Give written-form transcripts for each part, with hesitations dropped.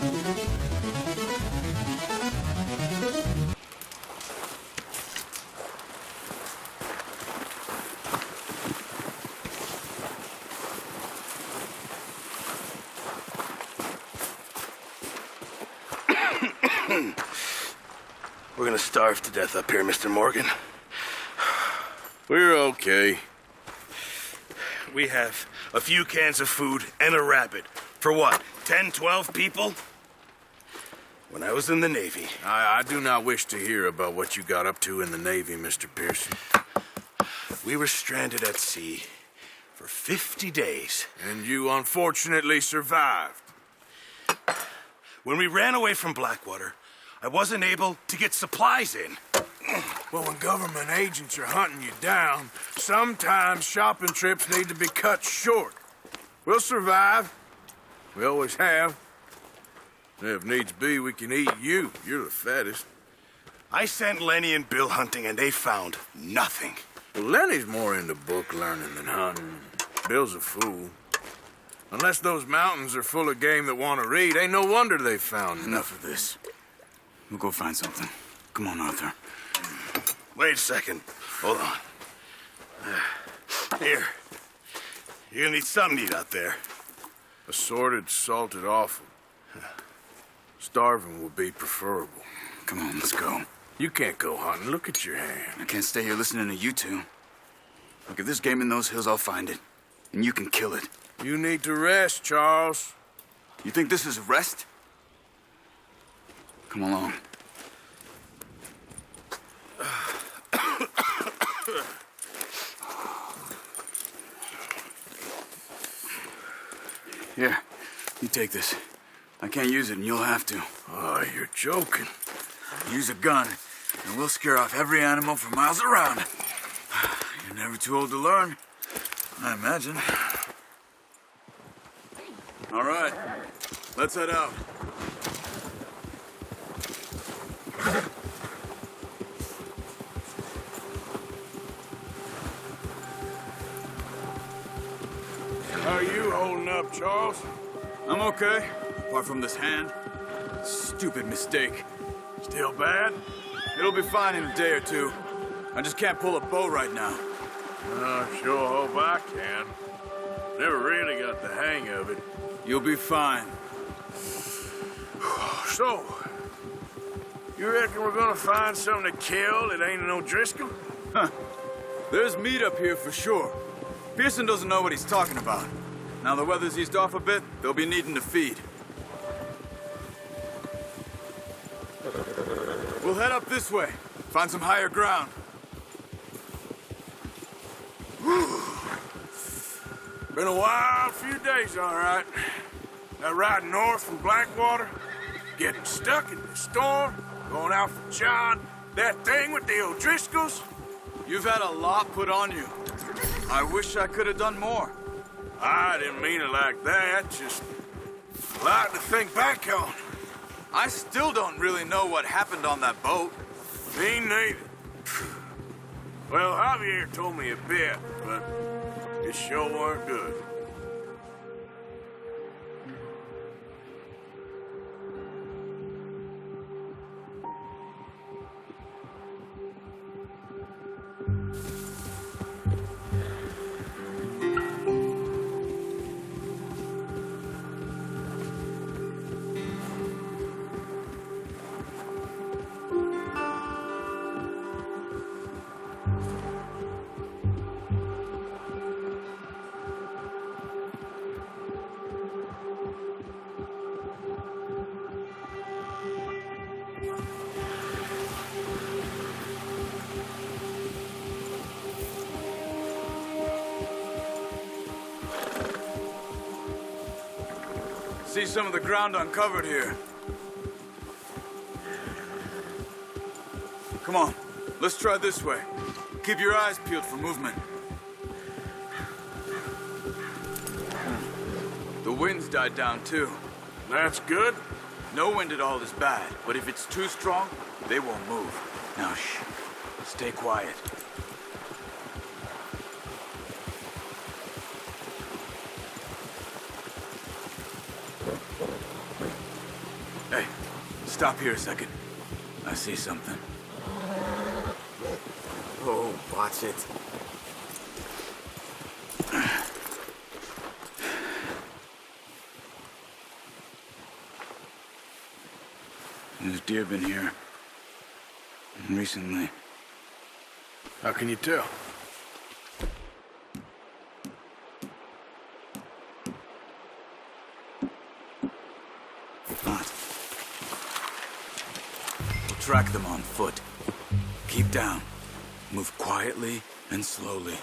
We're gonna starve to death up here, Mr. Morgan. We're okay. We have a few cans of food and a rabbit. For what, 10, 12 people? When I was in the Navy... I do not wish to hear about what you got up to in the Navy, Mr. Pearson. We were stranded at sea for 50 days. And you unfortunately survived. When we ran away from Blackwater, I wasn't able to get supplies in. Well, when government agents are hunting you down, sometimes shopping trips need to be cut short. We'll survive. We always have. If needs be, we can eat you. You're the fattest. I sent Lenny and Bill hunting, and they found nothing. Well, Lenny's more into book learning than hunting. Bill's a fool. Unless those mountains are full of game that want to read, ain't no wonder they found Enough of this. We'll go find something. Come on, Arthur. Wait a second. Hold on. Here. You're gonna need something to eat out there. Assorted, salted offal. Starving will be preferable. Come on, let's go. You can't go hunting. Look at your hand. I can't stay here listening to you two. Look, if there's game in those hills, I'll find it. And you can kill it. You need to rest, Charles. You think this is rest? Come along. Here, you take this. I can't use it, and you'll have to. Oh, you're joking. Use a gun, and we'll scare off every animal for miles around. You're never too old to learn, I imagine. All right, let's head out. How are you holding up, Charles? I'm okay, apart from this hand. Stupid mistake. Still bad? It'll be fine in a day or two. I just can't pull a bow right now. I sure hope I can. Never really got the hang of it. You'll be fine. So, you reckon we're gonna find something to kill that ain't no Driscoll? Huh. There's meat up here for sure. Pearson doesn't know what he's talking about. Now the weather's eased off a bit, they'll be needing to feed. We'll head up this way, find some higher ground. Been a wild few days, all right. That ride north from Blackwater, getting stuck in the storm, going out for John, that thing with the O'Driscolls. You've had a lot put on you. I wish I could have done more. I didn't mean it like that, just a lot to think back on. I still don't really know what happened on that boat. Me neither. Well, Javier told me a bit, but it sure weren't good. See some of the ground uncovered here. Come on, let's try this way. Keep your eyes peeled for movement. The wind's died down too. That's good. No wind at all is bad, but if it's too strong, they won't move. Now shh, stay quiet. Stop here a second. I see something. Oh, watch it. There's deer been here. Recently. How can you tell? Not. We'll track them on foot. Keep down. Move quietly and slowly. You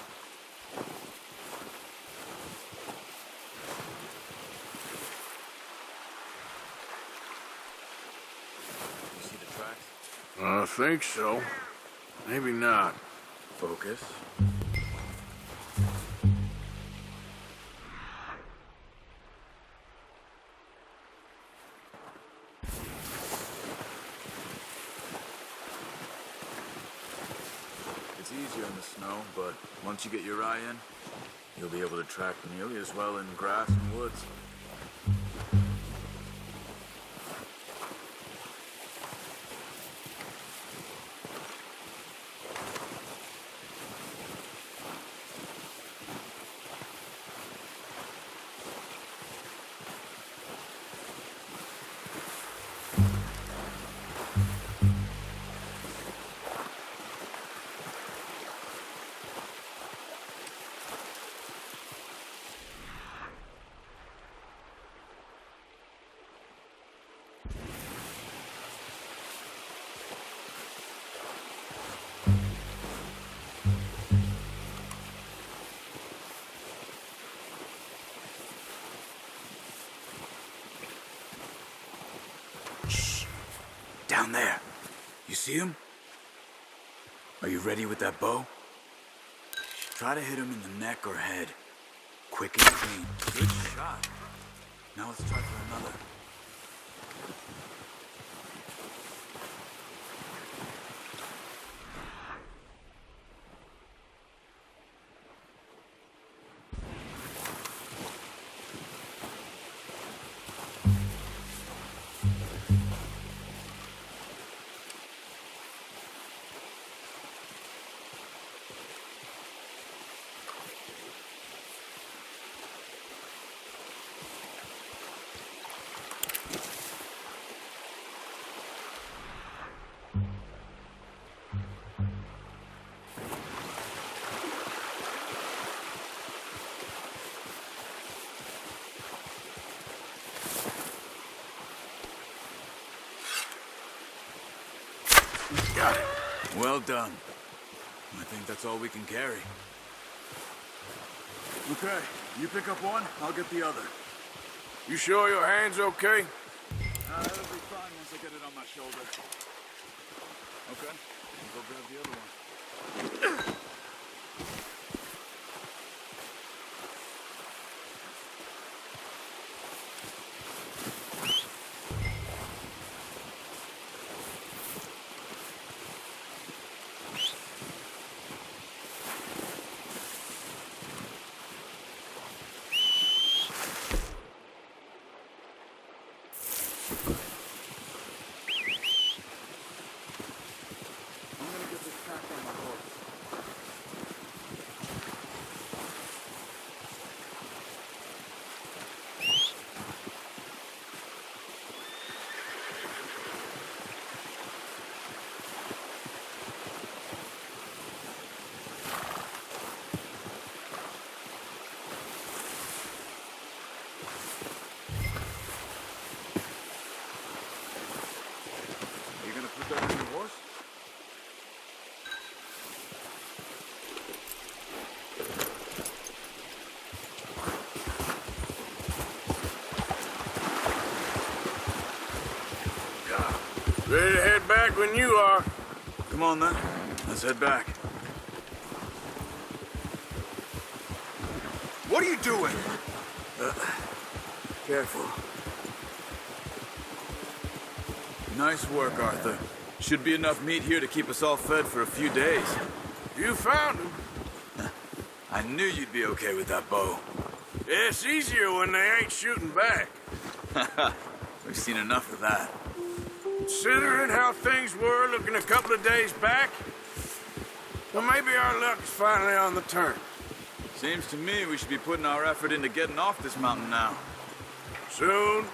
see the tracks? I think so. Maybe not. Focus. It's easier in the snow, but once you get your eye in, you'll be able to track nearly as well in grass and woods. Down there. You see him? Are you ready with that bow? Try to hit him in the neck or head. Quick and clean. Good shot. Now let's try for another. Got it. Well done. I think that's all we can carry. Okay, you pick up one, I'll get the other. You sure your hand's okay? It'll be fine once I get it on my shoulder. Okay, I'll go grab the other one. Ready to head back when you are. Come on then, let's head back. What are you doing? Careful. Nice work, Arthur. Should be enough meat here to keep us all fed for a few days. You found him. I knew you'd be okay with that bow. It's easier when they ain't shooting back. We've seen enough of that. Considering how things were looking a couple of days back, well, maybe our luck is finally on the turn. Seems to me we should be putting our effort into getting off this mountain now. Soon.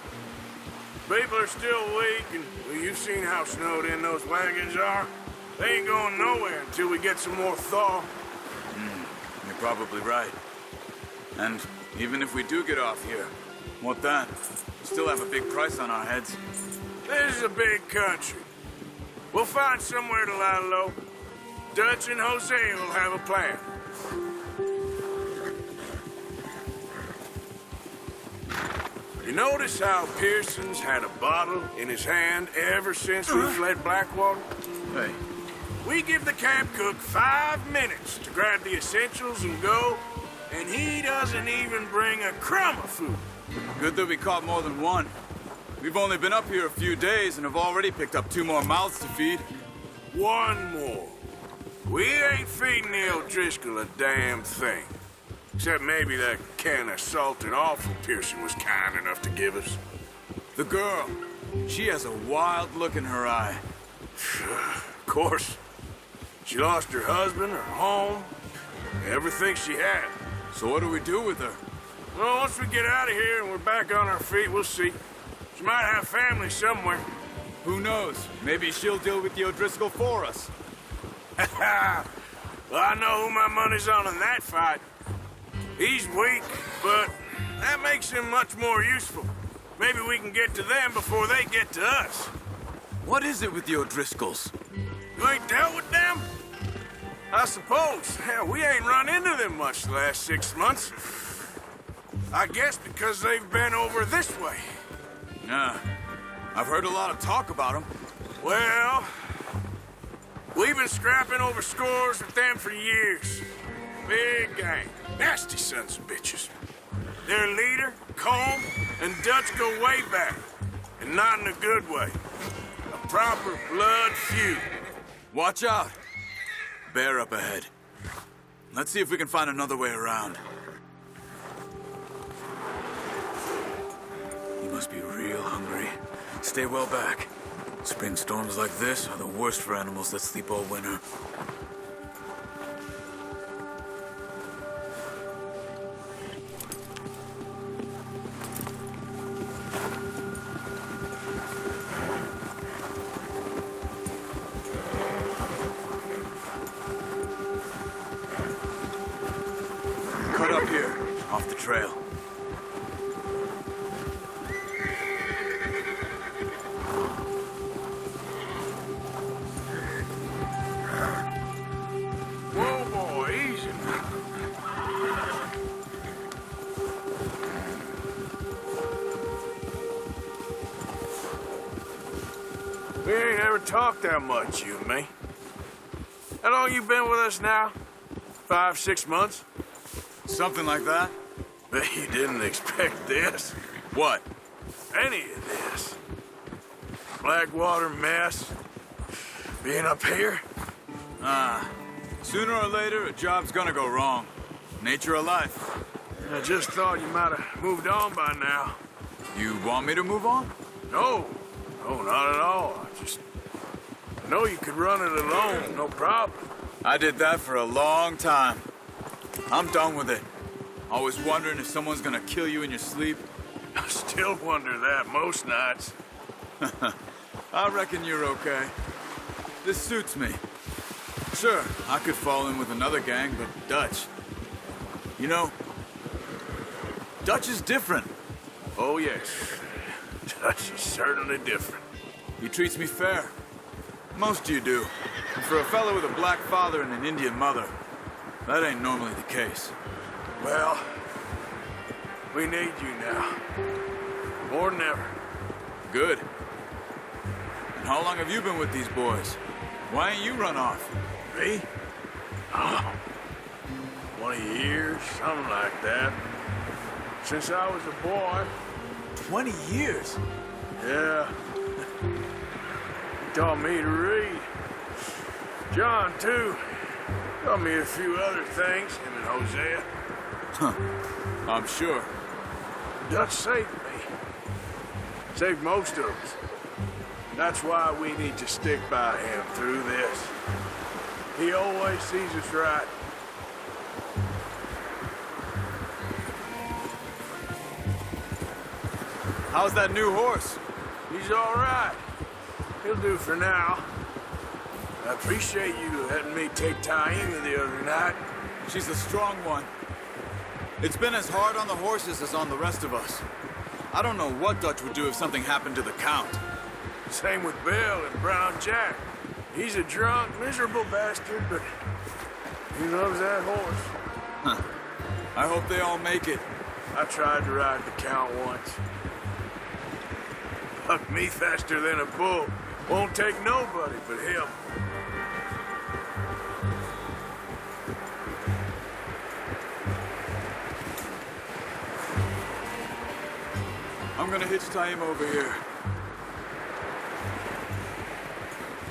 People are still weak, and well, you've seen how snowed in those wagons are. They ain't going nowhere until we get some more thaw. You're probably right. And even if we do get off here, what then? We still have a big price on our heads. This is a big country. We'll find somewhere to lie low. Dutch and Jose will have a plan. You notice how Pearson's had a bottle in his hand ever since we fled Blackwater? Hey, We give the camp cook 5 minutes to grab the essentials and go, and he doesn't even bring a crumb of food. good that we caught more than one. We've only been up here a few days and have already picked up 2 more mouths to feed. One more. We ain't feeding the O'Driscoll a damn thing. Except maybe that can of salted offal Pearson was kind enough to give us. The girl, she has a wild look in her eye. Of course. She lost her husband, her home, everything she had. So what do we do with her? Well, once we get out of here and we're back on our feet, we'll see. She might have family somewhere. Who knows? Maybe she'll deal with the O'Driscoll for us. Well, I know who my money's on in that fight. He's weak, but that makes him much more useful. Maybe we can get to them before they get to us. What is it with the O'Driscolls? You ain't dealt with them? I suppose. Hell, we ain't run into them much the last 6 months. I guess because they've been over this way. Yeah, I've heard a lot of talk about them. Well, we've been scrapping over scores with them for years. Big gang. Nasty sons of bitches. Their leader, Combe, and Dutch go way back. And not in a good way. A proper blood feud. Watch out. Bear up ahead. Let's see if we can find another way around. You must be real hungry. Stay well back. Spring storms like this are the worst for animals that sleep all winter. Cut up here, off the trail. Whoa, boy, easy. We ain't ever talked that much, you and me. How long you been with us now? 5, 6 months? Something like that? Bet you didn't expect this. What? Any of this. Blackwater mess. Being up here. Sooner or later, a job's gonna go wrong. Nature of life. I just thought you might have moved on by now. You want me to move on? No. No, not at all. I know you could run it alone, no problem. I did that for a long time. I'm done with it. Always wondering if someone's gonna kill you in your sleep. I still wonder that most nights. I reckon you're okay. This suits me. Sure, I could fall in with another gang, but Dutch. You know, Dutch is different. Oh, yes. Dutch is certainly different. He treats me fair. Most of you do. And for a fellow with a black father and an Indian mother, that ain't normally the case. Well, we need you now. More than ever. Good. And how long have you been with these boys? Why ain't you run off? Me? Oh, 20 years, something like that. Since I was a boy. 20 years? Yeah. He taught me to read. John, too. Taught me a few other things, him and Hosea. I'm sure. Dutch saved me. Saved most of us. That's why we need to stick by him through this. He always sees us right. How's that new horse? He's all right. He'll do for now. I appreciate you letting me take Taina the other night. She's a strong one. It's been as hard on the horses as on the rest of us. I don't know what Dutch would do if something happened to the Count. Same with Bill and Brown Jack. He's a drunk, miserable bastard, but he loves that horse. Huh. I hope they all make it. I tried to ride the Count once. Bucked me faster than a bull. Won't take nobody but him. I'm gonna hitch Taima over here.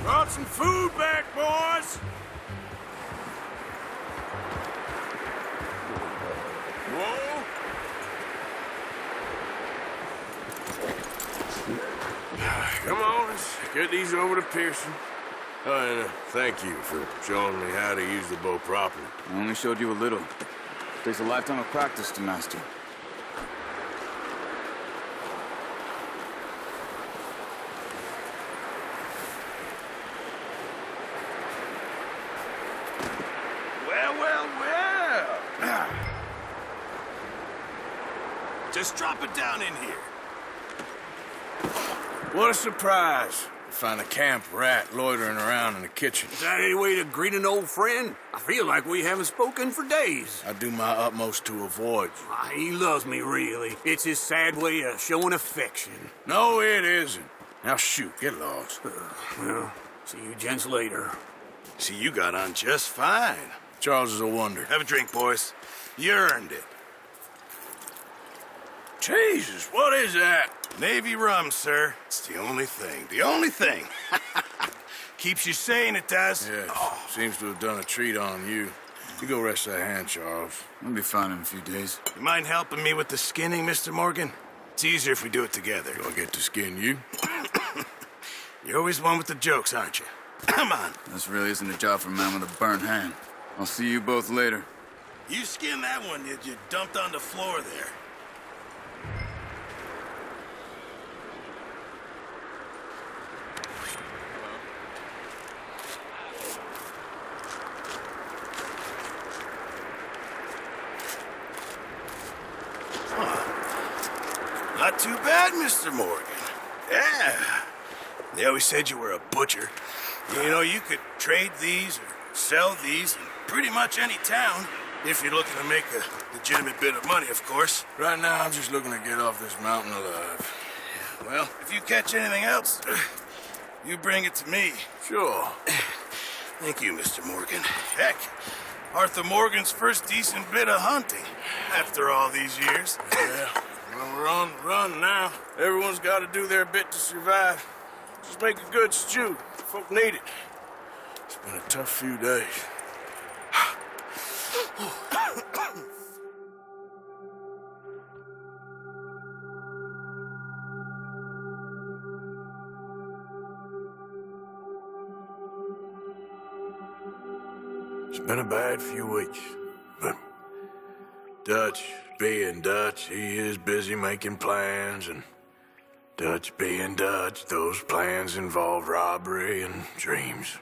Brought some food back, boys! Whoa! Come on, let's get these over to Pearson. Oh, and thank you for showing me how to use the bow properly. I only showed you a little. Takes a lifetime of practice to master. Well. Just drop it down in here. What a surprise. To find a camp rat loitering around in the kitchen. Is that any way to greet an old friend? I feel like we haven't spoken for days. I do my utmost to avoid you. He loves me, really. It's his sad way of showing affection. No, it isn't. Now shoot, get lost. Well, see you gents later. See, you got on just fine. Charles is a wonder. Have a drink, boys. You earned it. Jesus, what is that? Navy rum, sir. It's the only thing. The only thing. Keeps you sane, it does. Yes, seems to have done a treat on you. You go rest that hand, Charles. I'll be fine in a few days. You mind helping me with the skinning, Mr. Morgan? It's easier if we do it together. Do I get to skin you? You're always one with the jokes, aren't you? Come on. This really isn't a job for a man with a burnt hand. I'll see you both later. You skinned that one you dumped on the floor there. Not too bad, Mr. Morgan. Yeah. They always said you were a butcher. You know, you could trade these or sell these in pretty much any town if you're looking to make a legitimate bit of money, of course. Right now, I'm just looking to get off this mountain alive. Well, if you catch anything else, you bring it to me. Sure. Thank you, Mr. Morgan. Heck, Arthur Morgan's first decent bit of hunting after all these years. Yeah. Well, we're on the run now. Everyone's got to do their bit to survive. Just make a good stew. Folk need it. It's been a tough few days. It's been a bad few weeks, but Dutch being Dutch, he is busy making plans, and Dutch being Dutch, those plans involve robbery and dreams.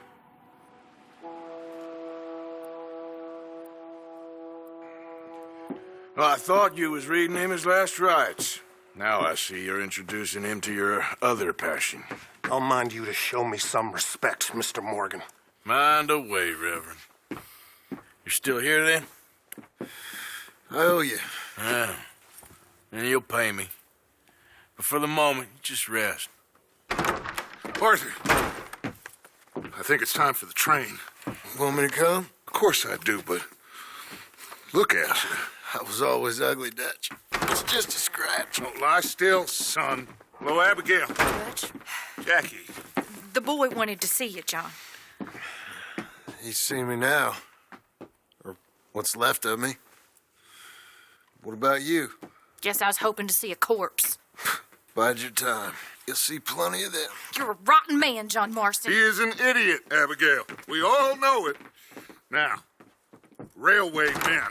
Well, I thought you was reading him his last rites. Now I see you're introducing him to your other passion. I'll mind you to show me some respect, Mr. Morgan. Mind away, Reverend. You're still here, then? I owe you. Yeah. And you'll pay me. But for the moment, just rest. Arthur, I think it's time for the train. Want me to come? Of course I do, but look at you. I was always ugly, Dutch. It's just a scratch. Don't lie still, son. Hello, Abigail. Dutch, Jackie. the boy wanted to see you, John. He's seen me now. Or what's left of me. What about you? Guess I was hoping to see a corpse. Bide your time. You'll see plenty of them. You're a rotten man, John Marston. He is an idiot, Abigail. We all know it. Now, railway men.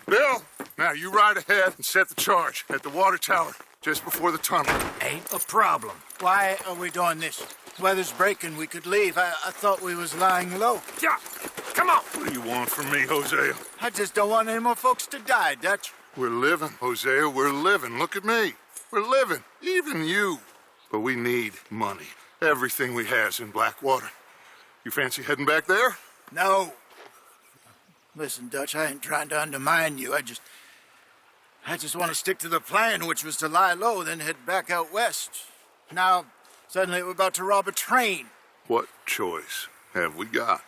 Bill, now you ride ahead and set the charge at the water tower just before the tunnel. Ain't a problem. Why are we doing this? Weather's breaking. We could leave. I thought we was lying low. Yeah, come on. What do you want from me, Hosea? I just don't want any more folks to die, Dutch. We're living, Hosea. We're living. Look at me. We're living. Even you. But we need money. Everything we has in Blackwater. You fancy heading back there? No. Listen, Dutch, I ain't trying to undermine you. I just want to stick to the plan, which was to lie low, then head back out west. Now, suddenly we're about to rob a train. What choice have we got?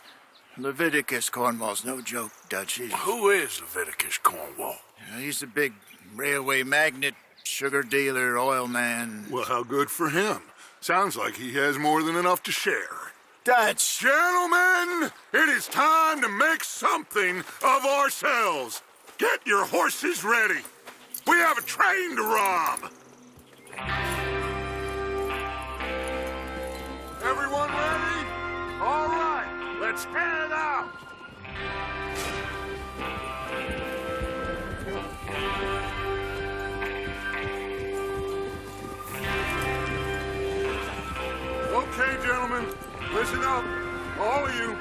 Leviticus Cornwall's no joke, Dutch. Who is Leviticus Cornwall? He's a big railway magnate, sugar dealer, oil man. Well, how good for him. Sounds like he has more than enough to share. Dutch! Gentlemen, it is time to make something of ourselves. Get your horses ready. We have a train to rob. Everyone ready? All right, let's head out. Okay, gentlemen, listen up, all of you.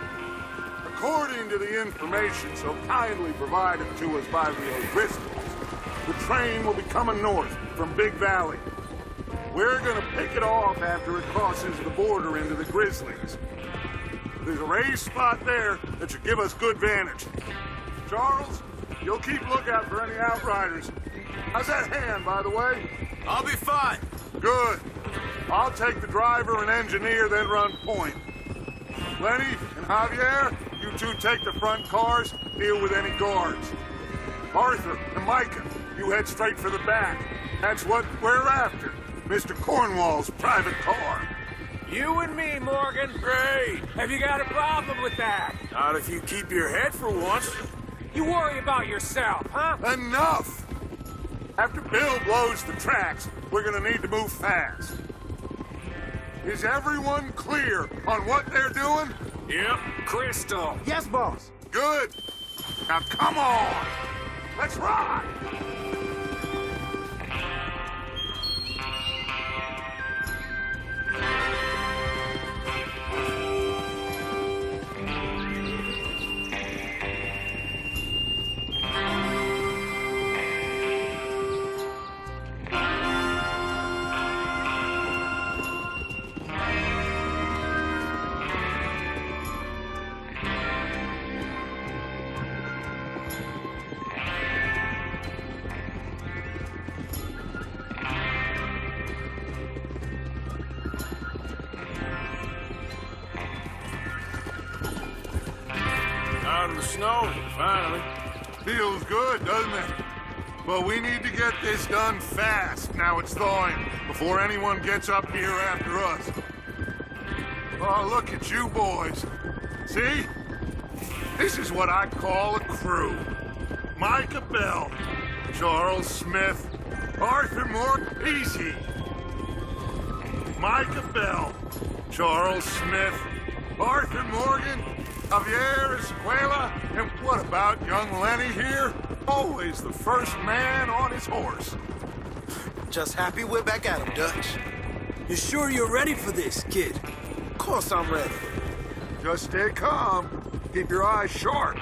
According to the information so kindly provided to us by the O'Driscolls, the train will be coming north from Big Valley. We're gonna pick it off after it crosses the border into the Grizzlies. There's a raised spot there that should give us good vantage. Charles, you'll keep lookout for any outriders. How's that hand, by the way? I'll be fine. Good. I'll take the driver and engineer, then run point. Lenny and Javier, you two take the front cars, deal with any guards. Arthur and Micah, you head straight for the back. That's what we're after. Mr. Cornwall's private car. You and me, Morgan. Great. Have you got a problem with that? Not if you keep your head for once. You worry about yourself, huh? Enough! After Bill blows the tracks, we're gonna need to move fast. Is everyone clear on what they're doing? Yep. Crystal. Yes, boss. Good. Now come on. Let's ride. Out of the snow, finally. Feels good, doesn't it? But we need to get this done fast. Now it's thawing, before anyone gets up here after us. Oh, look at you boys. See? This is what I call a crew. Micah Bell, Charles Smith, Arthur Moore, easy. Micah Bell, Charles Smith, Arthur Morgan, Javier Escuela, and what about young Lenny here? Always the first man on his horse. Just happy we're back at him, Dutch. You sure you're ready for this, kid? Of course I'm ready. Just stay calm. Keep your eyes sharp.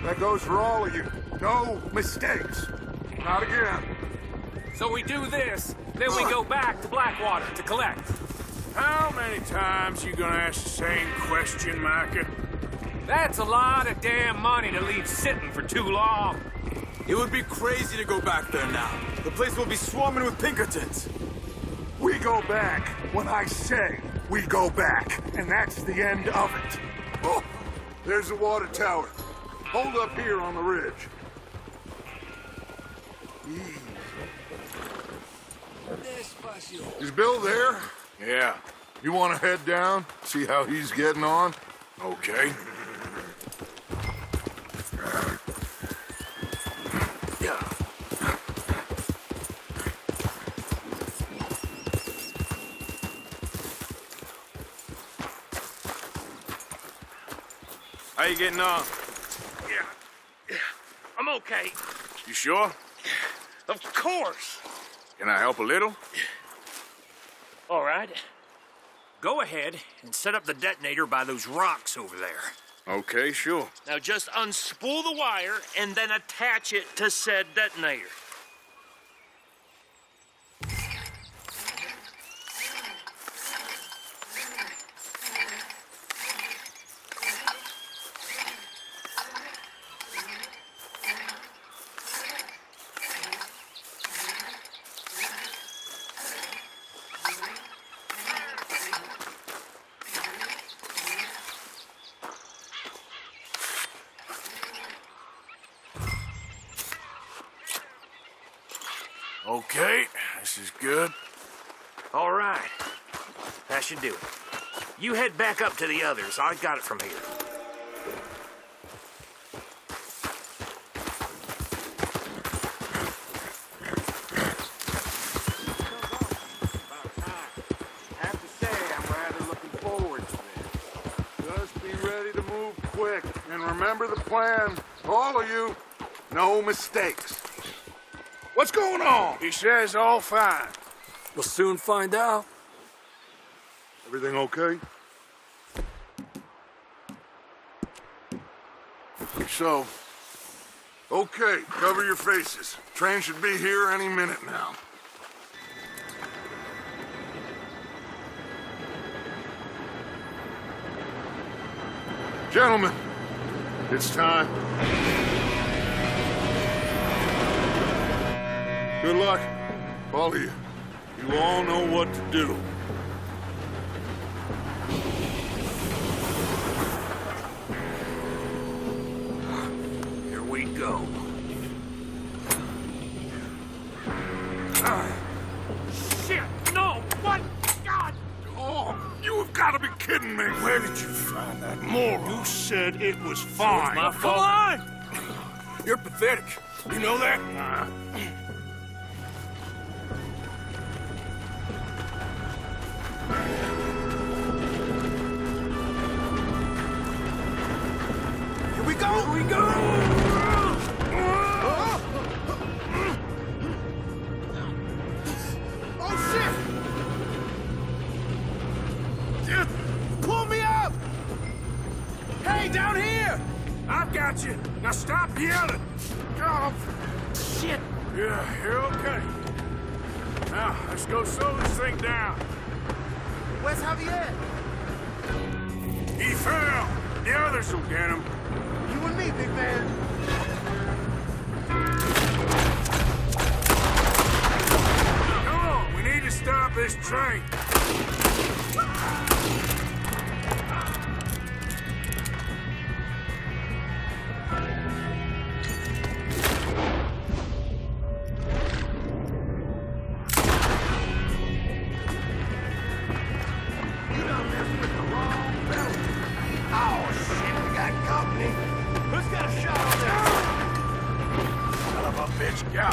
That goes for all of you. No mistakes. Not again. So we do this, then we go back to Blackwater to collect. How many times you gonna ask the same question, Micah? That's a lot of damn money to leave sitting for too long. It would be crazy to go back there now. The place will be swarming with Pinkertons. We go back when I say we go back, and that's the end of it. Oh, there's the water tower. Hold up here on the ridge. Is Bill there? Yeah. You want to head down, see how he's getting on? Okay. How you getting on? Yeah, I'm okay. You sure? Of course. Can I help a little? All right. Go ahead and set up the detonator by those rocks over there. Okay, sure. Now just unspool the wire and then attach it to said detonator. Okay, this is good. All right. That should do it. You head back up to the others. I got it from here. Have to say, I'm rather looking forward to this. Just be ready to move quick. And remember the plan. All of you, no mistakes. What's going on? He says all fine. We'll soon find out. Everything okay? So, okay, cover your faces. Train should be here any minute now. Gentlemen, it's time. Good luck, all of you. You all know what to do. Here we go. Shit! No! What? God! Oh, you have got to be kidding me. Where did you find that moron? You said it was fine. My fault. Come on! You're pathetic. You know that? Here we go! Here we go! Oh, shit! Dude, pull me up! Hey, down here! I've got you. Now stop yelling. Oh, Shit! yeah, you're okay. Now, let's go slow this thing down. Where's Javier? He fell. The others will get him. You and me, big man. Come on, we need to stop this train. Bitch, yeah.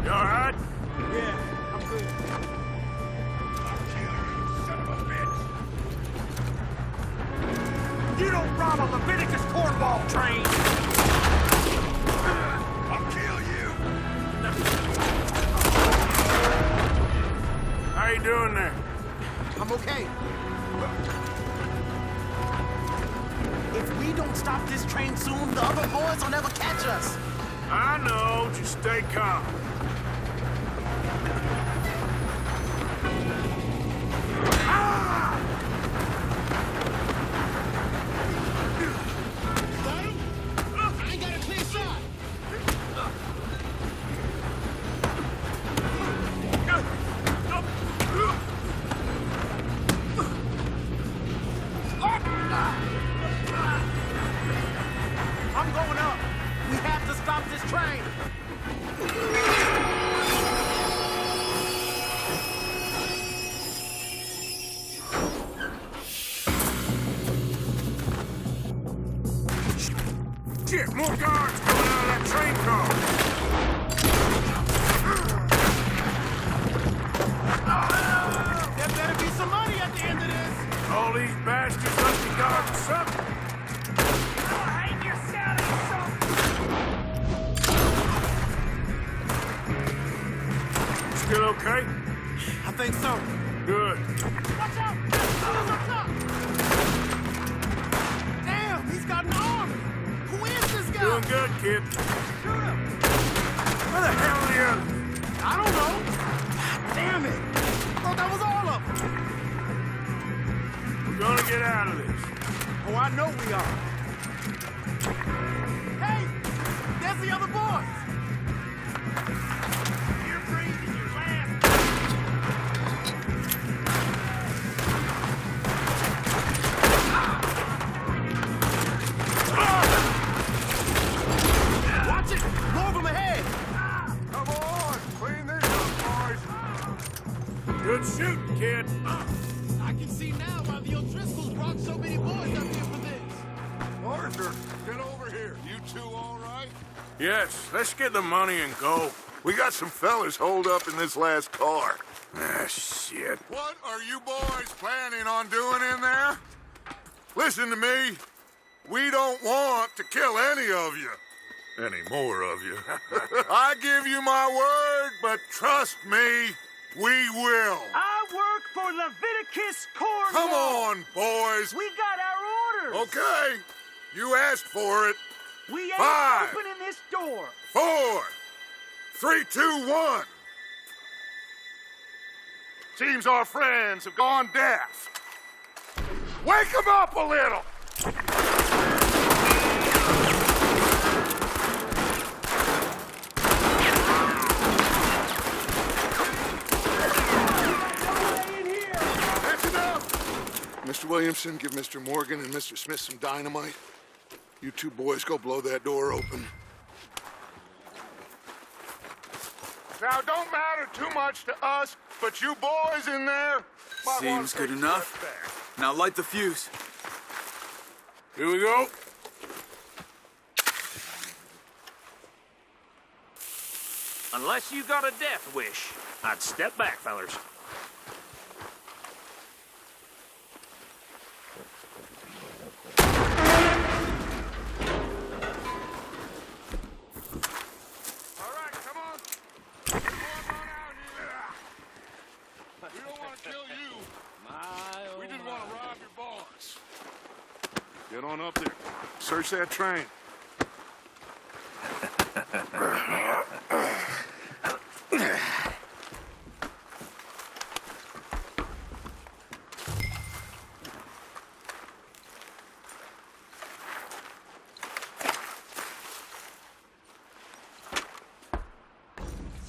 You all right? Yeah, I'm good. Son of a bitch. You don't rob a Leviticus cornball train! I'll kill you. How you doing there? I'm okay. If we don't stop this train soon, the other boys will never catch us. I know. Just stay calm. I'm going up. We have to stop this train. Still okay? I think so. Good. Watch out! What's up? Damn, he's got an army. Who is this guy? Doing good, kid. Shoot him. Where the hell are the others? I don't know. God damn it. I thought that was all of them. We're gonna get out of this. Oh, I know we are. Hey, there's the other boys. You're breathing your last. Watch it! More of them ahead! Come on, clean this up, boys. Good shooting, kid. I can see now why the O'Driscolls brought so many boys up here for this. Arthur, get over here. You two all right? Yes, let's get the money and go. We got some fellas holed up in this last car. Ah, shit. What are you boys planning on doing in there? Listen to me. We don't want to kill any of you. Any more of you. I give you my word, but trust me, we will. I work for Leviticus Corps. Come on, boys. We got our orders. Okay. You asked for it. We ain't 5, opening this door. 4, 3, 2, 1. Seems our friends have gone deaf. Wake them up a little. Listen up. Mr. Williamson, give Mr. Morgan and Mr. Smith some dynamite. You two boys go blow that door open. Now, don't matter too much to us, but you boys in there... might wanna Seems good take a enough. step back. Now light the fuse. Here we go. Unless you got a death wish, I'd step back, fellers. All right, come on. Come on out here. We don't want to kill you. We just want to rob your boss. Get on up there. Search that train.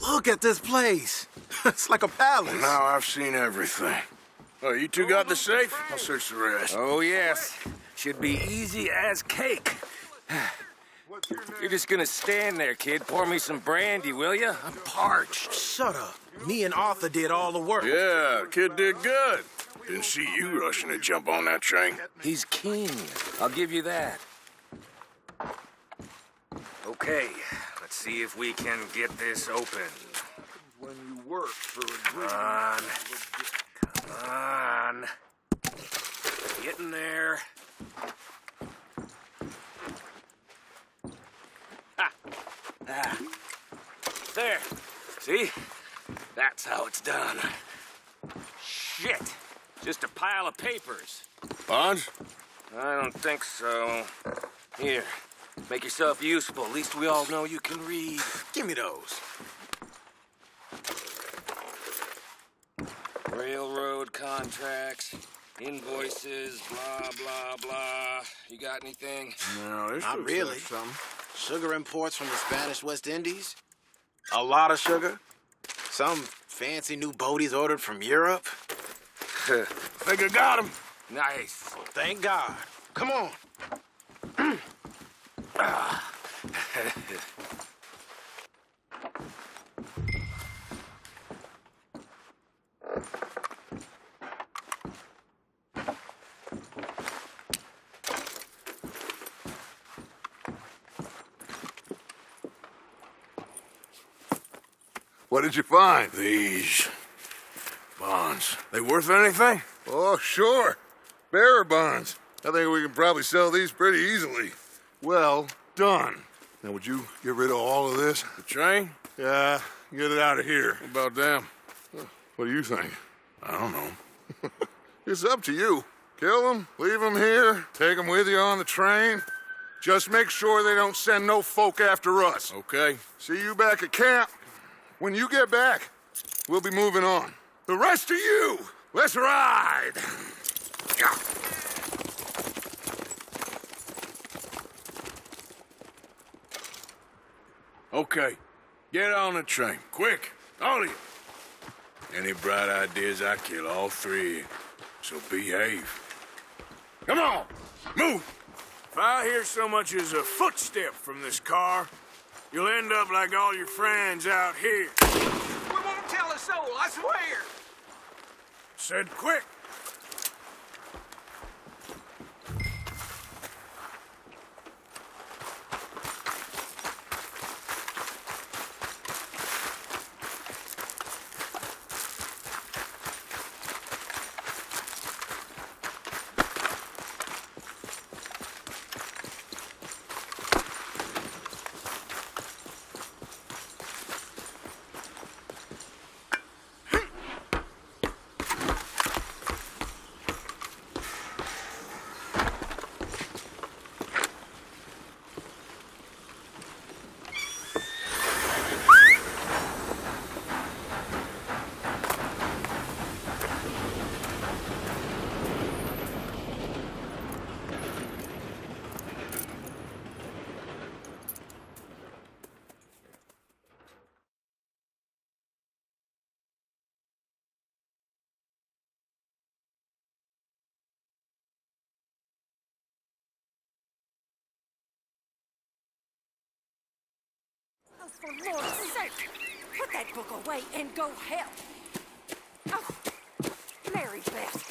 Look at this place. It's like a palace. Now I've seen everything. Oh, you two got the safe? I'll search the rest. Oh, yes. Should be easy as cake. What's your name? You're just gonna stand there, kid. Pour me some brandy, will you? I'm parched. Shut up. Me and Arthur did all the work. Yeah, the kid did good. Didn't see you rushing to jump on that train. He's king. I'll give you that. Okay, let's see if we can get this open. When you work for a Come on. Getting there. Ah. There. See? That's how it's done. Shit. Just a pile of papers. Bonds? I don't think so. Here. Make yourself useful. At least we all know you can read. Give me those. Railroad contracts, invoices, blah, blah, blah. You got anything? No, this Not looks really. like something. Sugar imports from the Spanish West Indies. A lot of sugar. Some fancy new boaties ordered from Europe. Think I got him. Nice. Thank God. Come on. What did you find? These bonds. They worth anything? Oh, sure. Bearer bonds. I think we can probably sell these pretty easily. Well done. Now, would you get rid of all of this? The train? Yeah, get it out of here. What about them? What do you think? I don't know. It's up to you. Kill them, leave them here, take them with you on the train. Just make sure they don't send no folk after us. Okay. See you back at camp. When you get back, we'll be moving on. The rest of you, let's ride! Okay. Get on the train. Quick. All of you. Any bright ideas, I kill all three. So behave. Come on. Move. If I hear so much as a footstep from this car, you'll end up like all your friends out here. We won't tell a soul, I swear. Said quick. For Lord's sake, put that book away and go help. Oh, Mary Beth.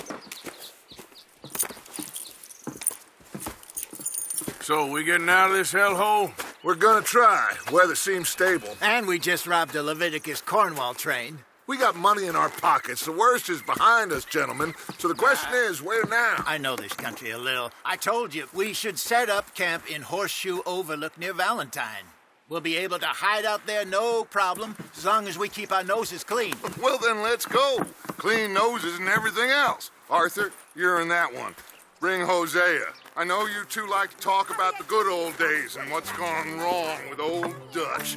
So, we getting out of this hellhole? We're gonna try. Weather seems stable. And we just robbed a Leviticus Cornwall train. We got money in our pockets. The worst is behind us, gentlemen. So the question is, where now? I know this country a little. I told you, we should set up camp in Horseshoe Overlook near Valentine. We'll be able to hide out there, no problem, as long as we keep our noses clean. Well, then let's go. Clean noses and everything else. Arthur, you're in that one. Bring Hosea. I know you two like to talk about the good old days and what's gone wrong with old Dutch.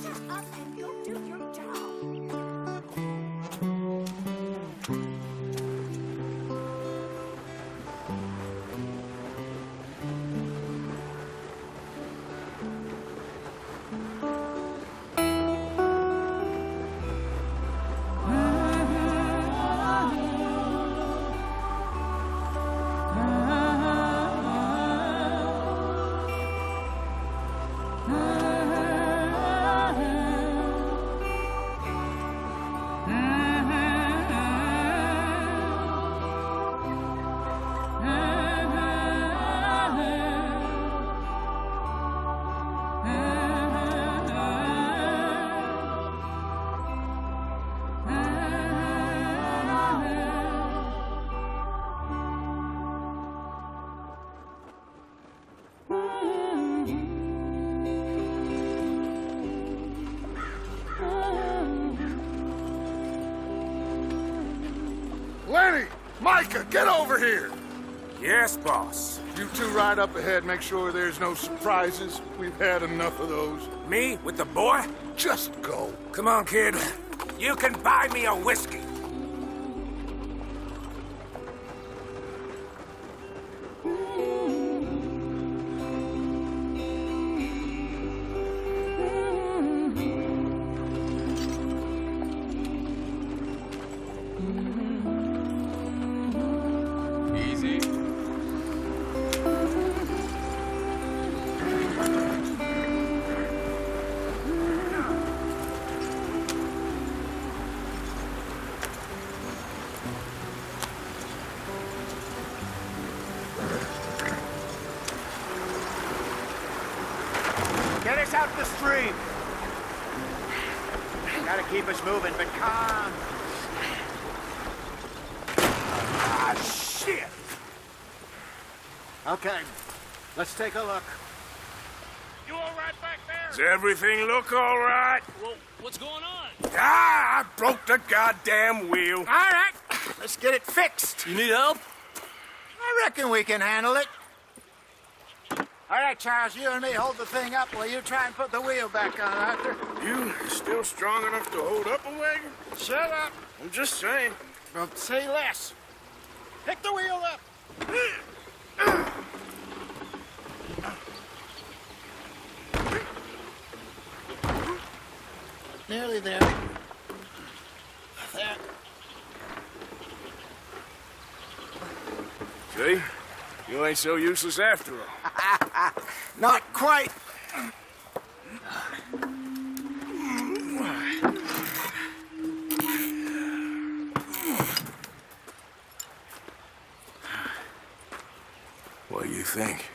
Lenny! Micah, get over here! Yes, boss. You two ride up ahead, make sure there's no surprises. We've had enough of those. Me? With the boy? Just go. Come on, kid. You can buy me a whiskey. Get us out the stream. Gotta keep us moving, but calm. Ah, shit! Okay, let's take a look. You all right back there? Does everything look all right? Well, what's going on? Ah, I broke the goddamn wheel. All right, let's get it fixed. You need help? I reckon we can handle it. All right, Charles, you and me hold the thing up while you try and put the wheel back on, Arthur. You still strong enough to hold up a wagon? Shut up. I'm just saying. Well, say less. Pick the wheel up. Nearly there. There. See? You ain't so useless after all. Not quite. What do you think?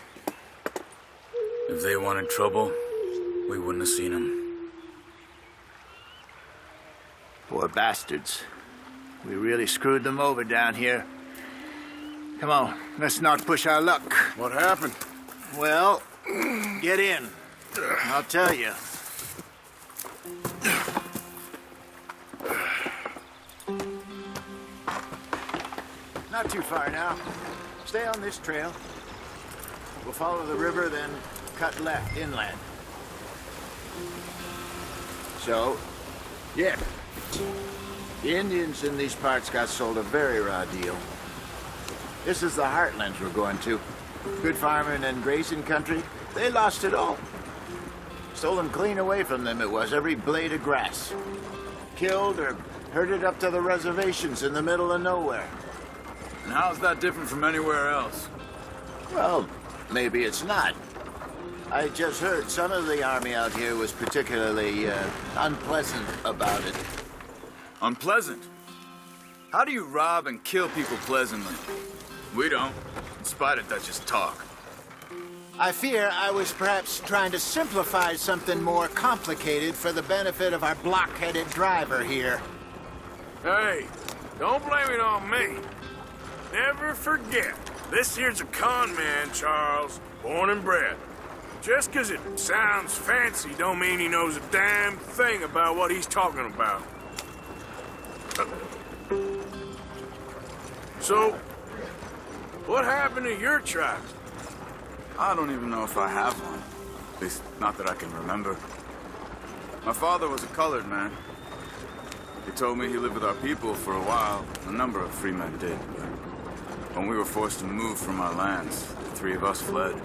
If they wanted trouble, we wouldn't have seen them. Poor bastards. We really screwed them over down here. Come on, let's not push our luck. What happened? Well, get in. I'll tell you. Not too far now. Stay on this trail. We'll follow the river, then cut left inland. So, yeah. The Indians in these parts got sold a very raw deal. This is the heartlands we're going to. Good farming and grazing country. They lost it all. Stolen clean away from them it was, every blade of grass. Killed or herded up to the reservations in the middle of nowhere. And how's that different from anywhere else? Well, maybe it's not. I just heard some of the army out here was particularly unpleasant about it. Unpleasant? How do you rob and kill people pleasantly? We don't, in spite of Dutch's talk. I fear I was perhaps trying to simplify something more complicated for the benefit of our block-headed driver here. Hey, don't blame it on me. Never forget, this here's a con man, Charles, born and bred. Just 'cause it sounds fancy don't mean he knows a damn thing about what he's talking about. So, what happened to your tribe? I don't even know if I have one. At least, not that I can remember. My father was a colored man. He told me he lived with our people for a while. A number of free men did, but when we were forced to move from our lands, the three of us fled.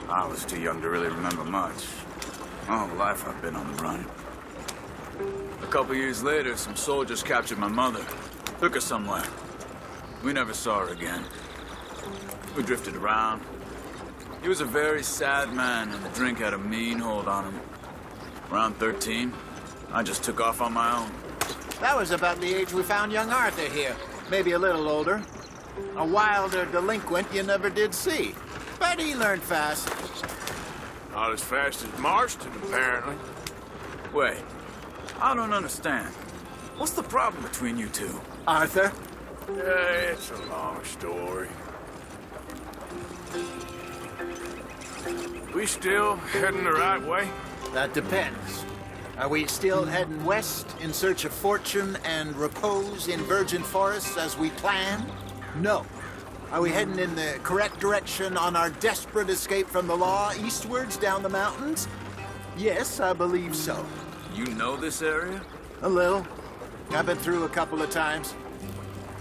I was too young to really remember much. My whole life I've been on the run. A couple years later, some soldiers captured my mother. Took her somewhere. We never saw her again. We drifted around. He was a very sad man, and the drink had a mean hold on him. Around 13, I just took off on my own. That was about the age we found young Arthur here. Maybe a little older. A wilder delinquent you never did see. But he learned fast. Not as fast as Marston, apparently. Wait, I don't understand. What's the problem between you two? Arthur? Yeah, it's a long story. We still heading the right way? That depends. Are we still heading west in search of fortune and repose in virgin forests as we planned? No. Are we heading in the correct direction on our desperate escape from the law eastwards down the mountains? Yes, I believe so. You know this area? A little. I've been through a couple of times.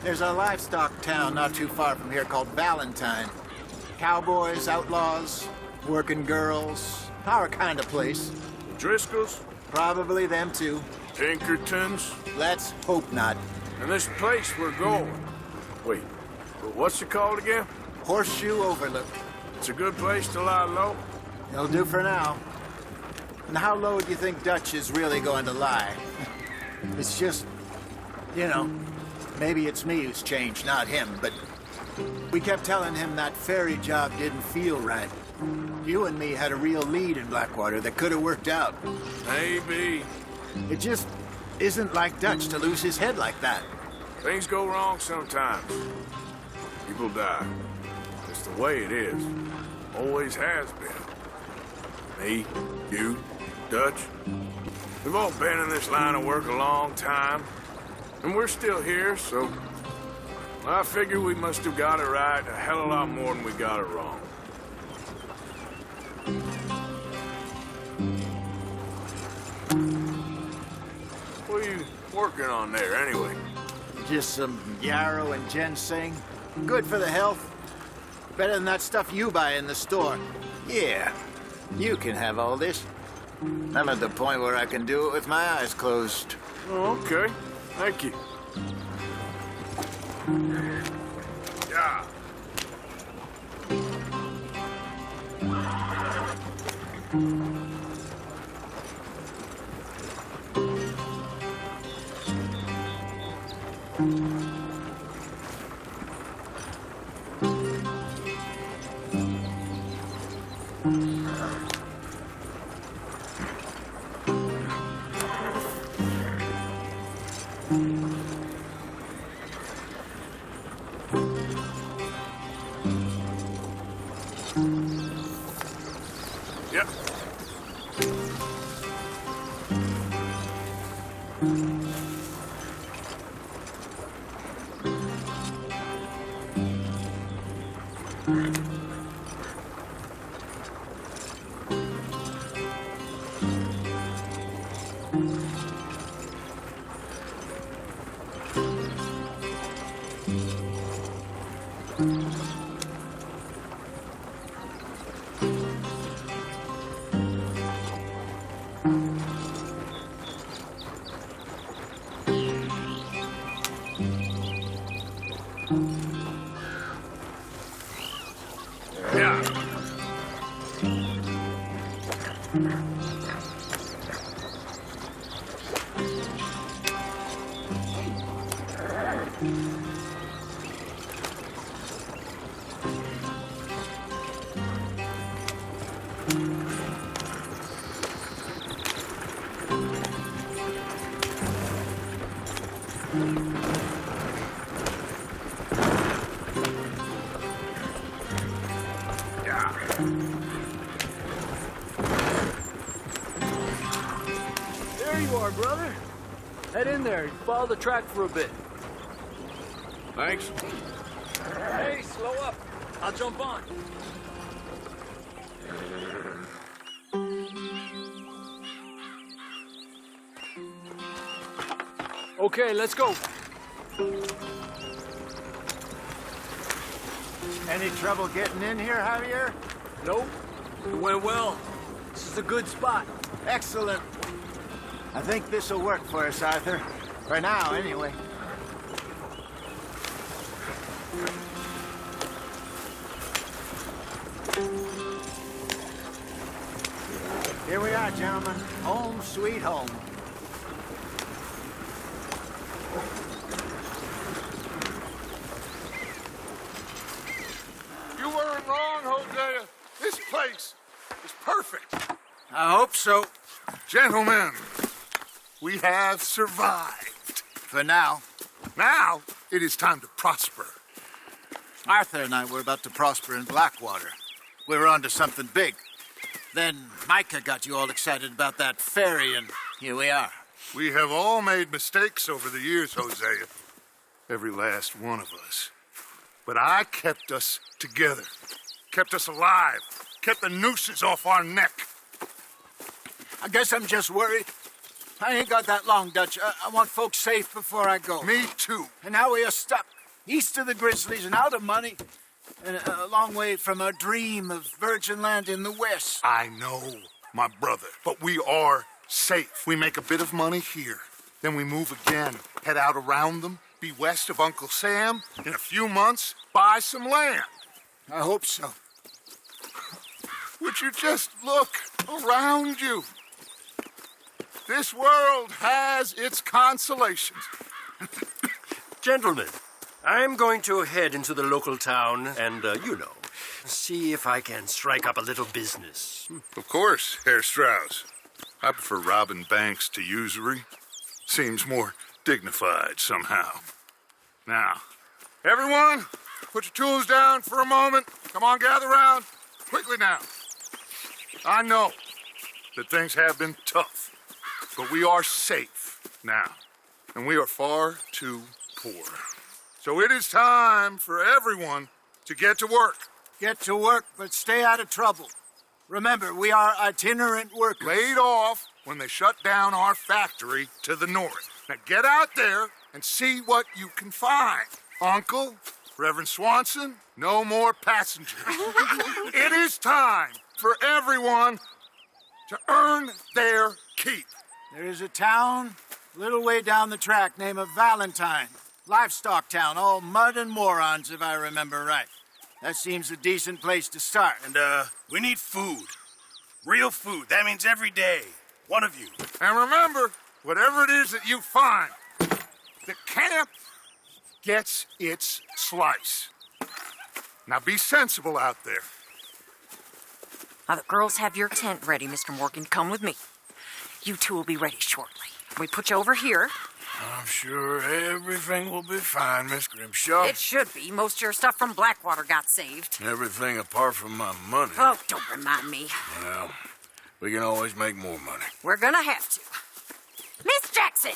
There's a livestock town not too far from here called Valentine. Cowboys, outlaws, working girls, our kind of place. Driscoll's? Probably them too. Pinkertons? Let's hope not. And this place we're going. Wait, what's it called again? Horseshoe Overlook. It's a good place to lie low? It'll do for now. And how low do you think Dutch is really going to lie? It's just, you know, maybe it's me who's changed, not him, but we kept telling him that ferry job didn't feel right. You and me had a real lead in Blackwater that could have worked out. Maybe. It just isn't like Dutch to lose his head like that. Things go wrong sometimes. People die. It's the way it is. Always has been. Me, you, Dutch. We've all been in this line of work a long time, and we're still here, so I figure we must have got it right a hell of a lot more than we got it wrong. What are you working on there, anyway? Just some yarrow and ginseng. Good for the health. Better than that stuff you buy in the store. Yeah, you can have all this. I'm at the point where I can do it with my eyes closed. Oh, okay. Thank you. Yeah. Yep. Yeah. There you are, brother. Head in there and follow the track for a bit. Thanks. Hey, slow up. I'll jump on. Okay, let's go. Any trouble getting in here, Javier? Nope. It went well. This is a good spot. Excellent. I think this will work for us, Arthur. For now, anyway. Here we are, gentlemen. Home sweet home. You weren't wrong, Hosea. This place is perfect. I hope so. Gentlemen, we have survived. For now. Now, it is time to prosper. Arthur and I were about to prosper in Blackwater. We were on to something big. Then Micah got you all excited about that ferry, and here we are. We have all made mistakes over the years, Hosea. Every last one of us. But I kept us together. Kept us alive. Kept the nooses off our neck. I guess I'm just worried. I ain't got that long, Dutch. I want folks safe before I go. Me too. And now we are stuck east of the Grizzlies and out of money, and a long way from our dream of virgin land in the west. I know, my brother, but we are safe. We make a bit of money here. Then we move again, head out around them, be west of Uncle Sam. In a few months, buy some land. I hope so. Would you just look around you? This world has its consolations. Gentlemen, I'm going to head into the local town and, see if I can strike up a little business. Of course, Herr Strauss. I prefer robbing banks to usury. Seems more dignified somehow. Now, everyone, put your tools down for a moment. Come on, gather round. Quickly now. I know that things have been tough. But we are safe now, and we are far too poor. So it is time for everyone to get to work. Get to work, but stay out of trouble. Remember, we are itinerant workers. Laid off when they shut down our factory to the north. Now get out there and see what you can find. Uncle, Reverend Swanson, no more passengers. It is time for everyone to earn their keep. There is a town a little way down the track named Valentine. Livestock town, all mud and morons, if I remember right. That seems a decent place to start. And, we need food. Real food. That means every day. One of you. And remember, whatever it is that you find, the camp gets its slice. Now be sensible out there. Now, the girls have your tent ready, Mr. Morgan. Come with me. You two will be ready shortly. We put you over here. I'm sure everything will be fine, Miss Grimshaw. It should be. Most of your stuff from Blackwater got saved. Everything apart from my money. Oh, don't remind me. Well, we can always make more money. We're gonna have to. Miss Jackson!